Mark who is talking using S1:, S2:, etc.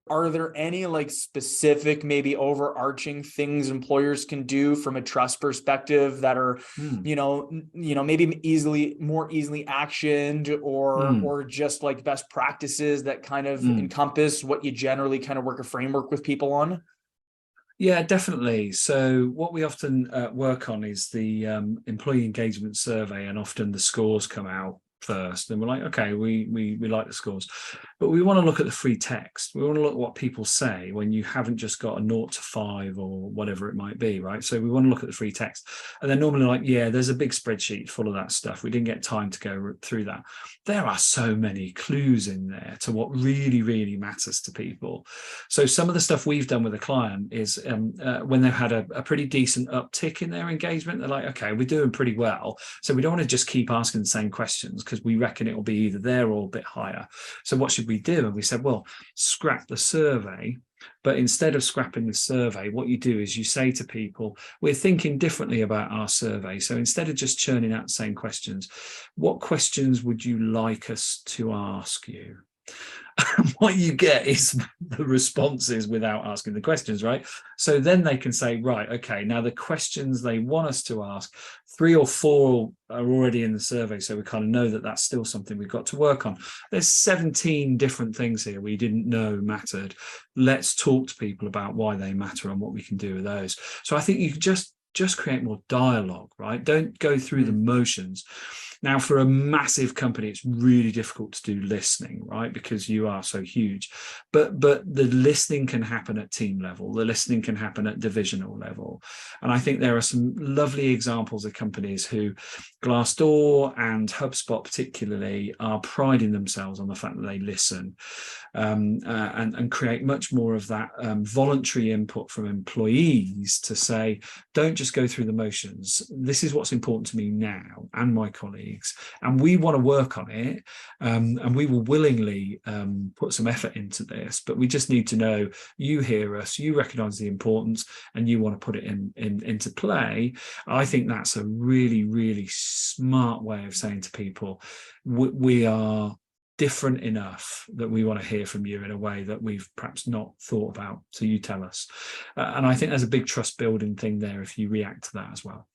S1: Are there any like specific, maybe overarching things employers can do from a trust perspective that are, maybe more easily actioned, or just like best practices that kind of encompass what you generally kind of work a framework with people on?
S2: Yeah, definitely. So what we often work on is the employee engagement survey, and often the scores come out first, and we're like, okay, we like the scores, but we want to look at the free text. We want to look at what people say when you haven't just got a 0 to 5 or whatever it might be, right? So we want to look at the free text, and they're normally like, yeah, there's a big spreadsheet full of that stuff. We didn't get time to go through that. There are so many clues in there to what really, really matters to people. So some of the stuff we've done with a client is when they've had a pretty decent uptick in their engagement, they're like, okay, we're doing pretty well. So we don't want to just keep asking the same questions because we reckon it will be either there or a bit higher. So what should we do? And we said, well, scrap the survey. But instead of scrapping the survey, what you do is you say to people, we're thinking differently about our survey. So instead of just churning out the same questions, what questions would you like us to ask you? What you get is the responses without asking the questions, right? So then they can say, right, okay, now the questions they want us to ask, 3 or 4 are already in the survey, so we kind of know that that's still something we've got to work on. There's 17 different things here we didn't know mattered. Let's talk to people about why they matter and what we can do with those. So I think you just create more dialogue, right? Don't go through the motions. Now, for a massive company, it's really difficult to do listening, right? Because you are so huge. But the listening can happen at team level. The listening can happen at divisional level. And I think there are some lovely examples of companies who, Glassdoor and HubSpot particularly, are priding themselves on the fact that they listen and create much more of that voluntary input from employees to say, don't just go through the motions. This is what's important to me now and my colleagues, and we want to work on it, and we will willingly put some effort into this, but we just need to know you hear us, you recognize the importance, and you want to put it into play. I think that's a really, really smart way of saying to people, we are different enough that we want to hear from you in a way that we've perhaps not thought about, so you tell us. And I think there's a big trust building thing there if you react to that as well.